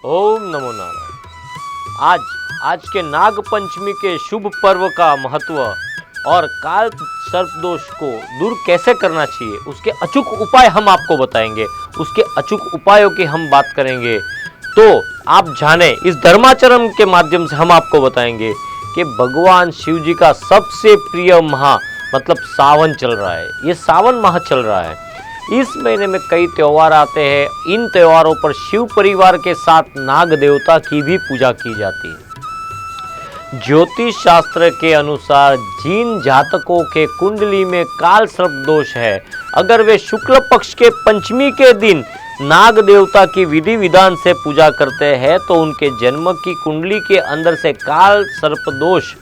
ओम नमो नारायण। आज के नाग पंचमी के शुभ पर्व का महत्व और काल सर्प दोष को दूर कैसे करना चाहिए उसके अचूक उपाय हम आपको बताएंगे। उसके अचूक उपायों की हम बात करेंगे तो आप जाने इस धर्माचरण के माध्यम से हम आपको बताएंगे कि भगवान शिव जी का सबसे प्रिय माह मतलब सावन चल रहा है। ये सावन माह चल रहा है। इस महीने में कई त्यौहार आते हैं। इन त्योहारों पर शिव परिवार के साथ नाग देवता की भी पूजा की जाती है। ज्योतिष शास्त्र के अनुसार जिन जातकों के कुंडली में काल सर्प दोष है, अगर वे शुक्ल पक्ष के पंचमी के दिन नाग देवता की विधि विधान से पूजा करते हैं तो उनके जन्म की कुंडली के अंदर से काल सर्प दोष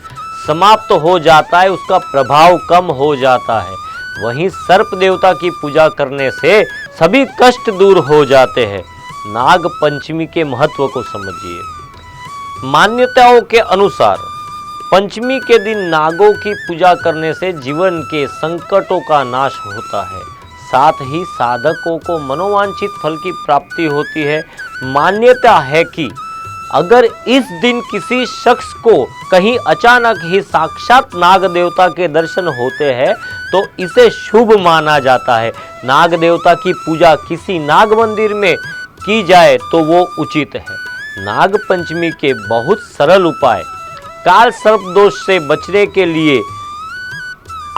समाप्त हो जाता है, उसका प्रभाव कम हो जाता है। वहीं सर्प देवता की पूजा करने से सभी कष्ट दूर हो जाते हैं। नाग पंचमी के महत्व को समझिए। मान्यताओं के अनुसार पंचमी के दिन नागों की पूजा करने से जीवन के संकटों का नाश होता है, साथ ही साधकों को मनोवांछित फल की प्राप्ति होती है। मान्यता है कि अगर इस दिन किसी शख्स को कहीं अचानक ही साक्षात नाग देवता के दर्शन होते हैं तो इसे शुभ माना जाता है। नाग देवता की पूजा किसी नाग मंदिर में की जाए तो वो उचित है। नाग पंचमी के बहुत सरल उपाय काल सर्प दोष से बचने के लिए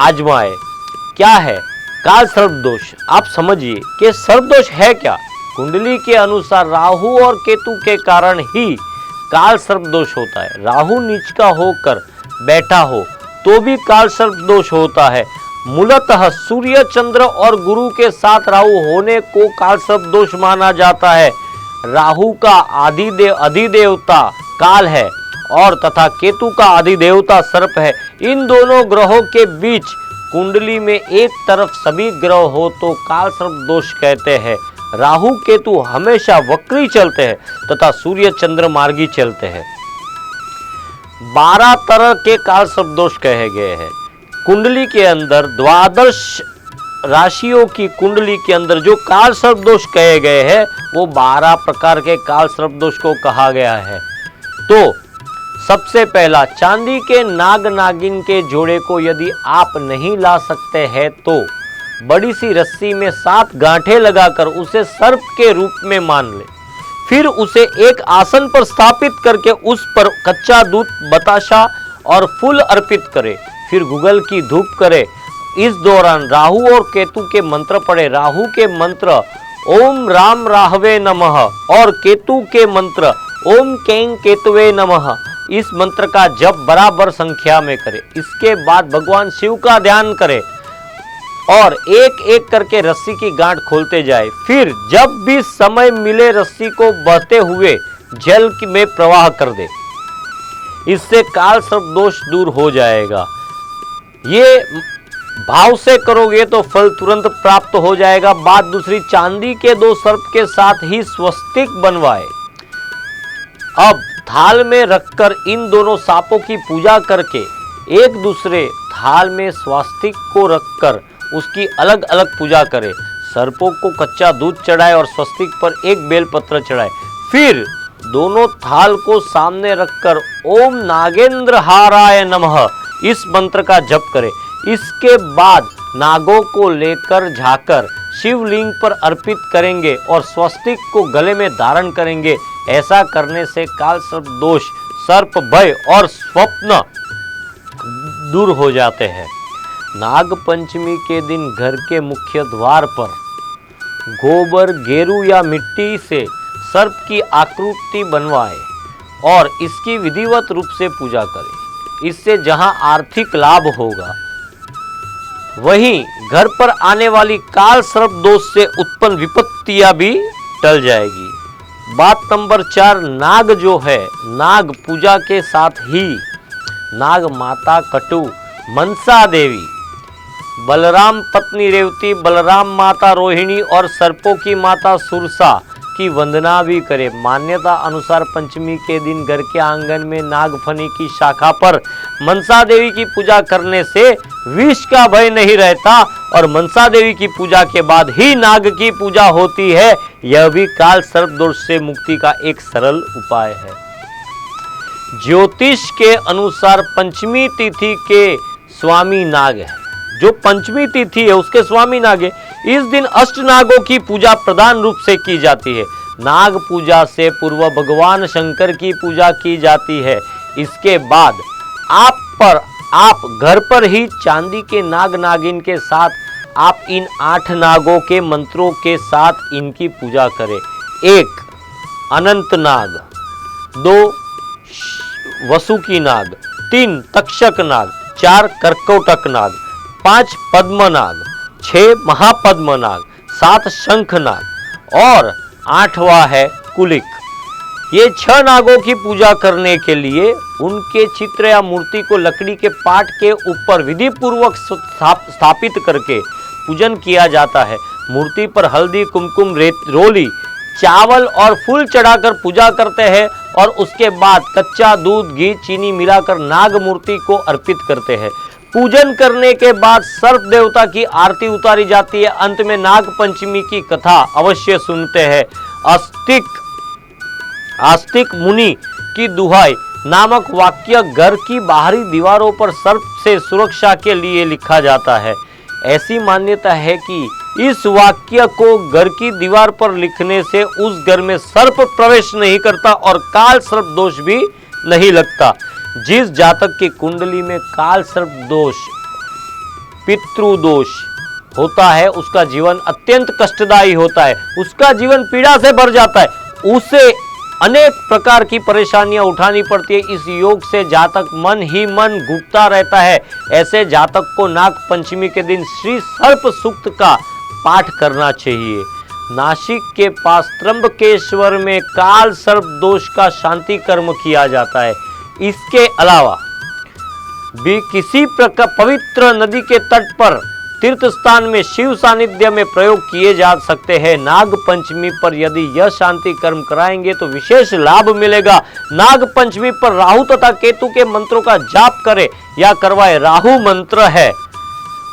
आजमाए। क्या है काल सर्प दोष? आप समझिए कि सर्प दोष है क्या। कुंडली के अनुसार राहु और केतु के कारण ही काल सर्प दोष होता है। राहु नीच का होकर बैठा हो तो भी काल सर्प दोष होता है। मूलतः सूर्य चंद्र और गुरु के साथ राहु होने को काल सर्प दोष माना जाता है। राहु का अधिदेवता काल है और तथा केतु का अधिदेवता सर्प है। इन दोनों ग्रहों के बीच कुंडली में एक तरफ सभी ग्रह हो तो काल सर्प दोष कहते हैं। राहु केतु हमेशा वक्री चलते हैं तथा सूर्य चंद्र मार्गी चलते हैं। 12 तरह के काल सर्प दोष कहे गए हैं। कुंडली के अंदर द्वादश राशियों की कुंडली के अंदर जो काल सर्प दोष कहे गए हैं वो 12 प्रकार के काल सर्प दोष को कहा गया है। तो सबसे पहला, चांदी के नाग नागिन के जोड़े को यदि आप नहीं ला सकते हैं तो बड़ी सी रस्सी में 7 गांठें लगाकर उसे सर्प के रूप में मान ले। फिर उसे एक आसन पर स्थापित करके उस पर कच्चा दूध, बताशा और फूल अर्पित करे। फिर गूगल की धूप करे। इस दौरान राहु और केतु के मंत्र पढ़े। राहु के मंत्र ओम राम राहवे नमः और केतु के मंत्र ओम कें केतुवे नमः। इस मंत्र का जप बराबर संख्या में करे। इसके बाद भगवान शिव का ध्यान करे और एक एक करके रस्सी की गांठ खोलते जाए। फिर जब भी समय मिले रस्सी को बहते हुए जल में प्रवाह कर दे। इससे काल सर्प दोष दूर हो जाएगा। ये भाव से करोगे तो फल तुरंत प्राप्त हो जाएगा। बात दूसरी, चांदी के 2 सर्प के साथ ही स्वस्तिक बनवाए। अब थाल में रखकर इन दोनों सांपों की पूजा करके एक दूसरे थाल में स्वास्तिक को रखकर उसकी अलग अलग पूजा करे। सर्पों को कच्चा दूध चढ़ाए और स्वस्तिक पर एक बेलपत्र चढ़ाए। फिर दोनों थाल को सामने रखकर ओम नागेंद्र हाराय नमः इस मंत्र का जप करे। इसके बाद नागों को लेकर जाकर शिवलिंग पर अर्पित करेंगे और स्वस्तिक को गले में धारण करेंगे। ऐसा करने से काल सर्प दोष, सर्प भय और स्वप्न दूर हो जाते हैं। नाग पंचमी के दिन घर के मुख्य द्वार पर गोबर, गेरू या मिट्टी से सर्प की आकृति बनवाए और इसकी विधिवत रूप से पूजा करें। इससे जहां आर्थिक लाभ होगा वहीं घर पर आने वाली काल सर्प दोष से उत्पन्न विपत्तियां भी टल जाएगी। बात नंबर 4, नाग जो है, नाग पूजा के साथ ही नाग माता कटु, मनसा देवी, बलराम पत्नी रेवती, बलराम माता रोहिणी और सर्पों की माता सुरसा की वंदना भी करे। मान्यता अनुसार पंचमी के दिन घर के आंगन में नागफनी की शाखा पर मनसा देवी की पूजा करने से विष का भय नहीं रहता और मनसा देवी की पूजा के बाद ही नाग की पूजा होती है। यह भी काल सर्प दोष से मुक्ति का एक सरल उपाय है। ज्योतिष के अनुसार पंचमी तिथि के स्वामी नाग है, जो पंचमी तिथि है उसके स्वामी नाग है। इस दिन अष्ट नागों की पूजा प्रधान रूप से की जाती है। नाग पूजा से पूर्व भगवान शंकर की पूजा की जाती है। इसके बाद आप घर पर ही चांदी के नाग नागिन के साथ आप इन 8 नागों के मंत्रों के साथ इनकी पूजा करें। 1 अनंत नाग, 2 वसुकी नाग, 3 तक्षक नाग, 4 कर्कोटक नाग, 5 पद्म नाग, 6 महापद्म नाग, 7 शंख नाग और 8वां है कुलिक। ये 6 नागों की पूजा करने के लिए उनके चित्र या मूर्ति को लकड़ी के पाट के ऊपर विधि पूर्वक स्थापित करके पूजन किया जाता है। मूर्ति पर हल्दी, कुमकुम, रोली, चावल और फूल चढ़ाकर पूजा करते हैं और उसके बाद कच्चा दूध, घी, चीनी मिलाकर नाग मूर्ति को अर्पित करते हैं। पूजन करने के बाद सर्प देवता की आरती उतारी जाती है। अंत में नाग पंचमी की कथा अवश्य सुनते हैं। आस्तिक मुनि की दुहाई नामक वाक्य घर की बाहरी दीवारों पर सर्प से सुरक्षा के लिए लिखा जाता है। ऐसी मान्यता है कि इस वाक्य को घर की दीवार पर लिखने से उस घर में सर्प प्रवेश नहीं करता और काल सर्प दोष भी नहीं लगता। जिस जातक की कुंडली में काल सर्प दोष, पितृदोष होता है उसका जीवन अत्यंत कष्टदायी होता है, उसका जीवन पीड़ा से भर जाता है, उसे अनेक प्रकार की परेशानियां उठानी पड़ती है। इस योग से जातक मन ही मन घुटता रहता है। ऐसे जातक को नाग पंचमी के दिन श्री सर्प सूक्त का पाठ करना चाहिए। नासिक के पास त्र्यंबकेश्वर में काल सर्प दोष का शांति कर्म किया जाता है। इसके अलावा भी किसी प्रकार पवित्र नदी के तट पर तीर्थ स्थान में शिव सानिध्य में प्रयोग किए जा सकते हैं। नाग पंचमी पर यदि यह शांति कर्म कराएंगे तो विशेष लाभ मिलेगा। नाग पंचमी पर राहु तथा केतु के मंत्रों का जाप करें या करवाए। राहु मंत्र है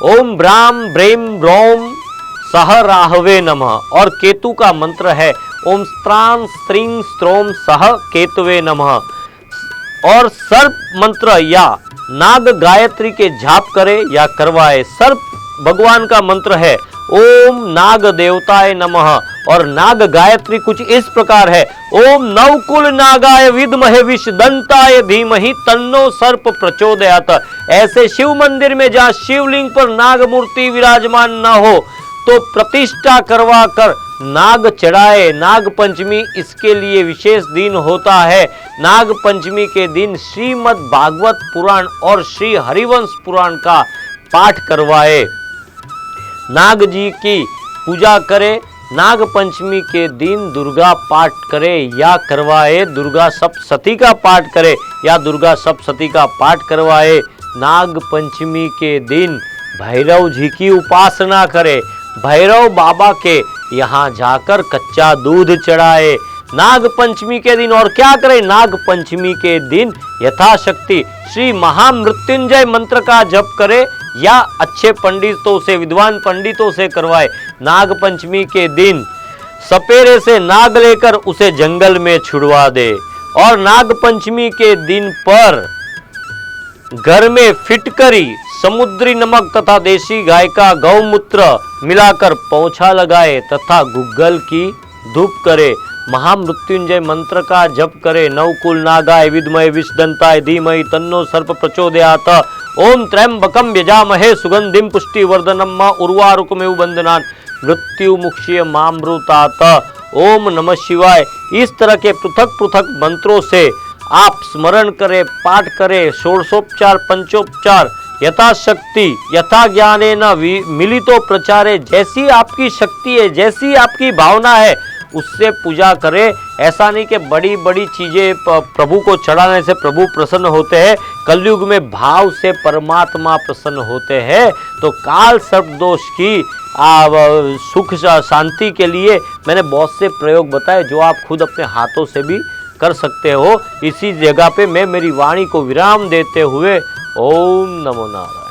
ओम ब्राम ब्रेम ब्रौम सह राहवे नमः और केतु का मंत्र है ओम स्त्रां स्त्रीं स्त्रोम सह केतवे नमः। और सर्प मंत्र या नाग गायत्री के जाप करे या करवाए। सर्प भगवान का मंत्र है ओम नाग देवताय नमः और नाग गायत्री कुछ इस प्रकार है ओम नवकुल नागाय विद्महे विषदंताय धीमहि तन्नो सर्प प्रचोदयात्। ऐसे शिव मंदिर में जहाँ शिवलिंग पर नाग मूर्ति विराजमान न हो तो प्रतिष्ठा करवा कर नाग चढ़ाए। नाग पंचमी इसके लिए विशेष दिन होता है। नाग पंचमी के दिन श्रीमद् भागवत पुराण और श्री हरिवंश पुराण का पाठ करवाए। नाग जी की पूजा करें। नाग पंचमी के दिन दुर्गा पाठ करे या करवाए। दुर्गा सप्तशती का पाठ करे या दुर्गा सप्तशती का पाठ करवाए। नाग पंचमी के दिन भैरव जी की उपासना करे। भैरव बाबा के यहाँ जाकर कच्चा दूध चढ़ाए। नाग पंचमी के दिन और क्या करें? नाग पंचमी के दिन यथाशक्ति श्री महामृत्युंजय मंत्र का जप करे या अच्छे पंडितों से, विद्वान पंडितों से करवाए। नाग पंचमी के दिन सपेरे से नाग लेकर उसे जंगल में छुड़वा दे। और नाग पंचमी के दिन पर घर में फिटकरी, समुद्री नमक तथा देसी गाय का गौमूत्र मिलाकर पोछा लगाए तथा गुग्गल की धूप करे। महामृत्युंजय मंत्र का जप करे। नवकुल नागाय विद्महे विषदंताय धीमहि तन्नो सर्प प्रचोदयात्। ओम त्र्यंबकम यजामहे सुगंधिम पुष्टिवर्धनम उर्वारुकमेव बंधनान् मृत्युमुक्षीय मामृतात्। ओम नमः शिवाय। इस तरह के पृथक पृथक मंत्रों से आप स्मरण करें, पाठ करें। षोडशोपचार, पंचोपचार यथाशक्ति यथा ज्ञानेन मिलितो प्रचारे। जैसी आपकी शक्ति है, जैसी आपकी भावना है उससे पूजा करें। ऐसा नहीं कि बड़ी बड़ी चीजें प्रभु को चढ़ाने से प्रभु प्रसन्न होते हैं। कलयुग में भाव से परमात्मा प्रसन्न होते हैं। तो काल सर्प दोष की सुख शांति के लिए मैंने बहुत से प्रयोग बताए जो आप खुद अपने हाथों से भी कर सकते हो। इसी जगह पे मैं मेरी वाणी को विराम देते हुए ओम नमो नारायण।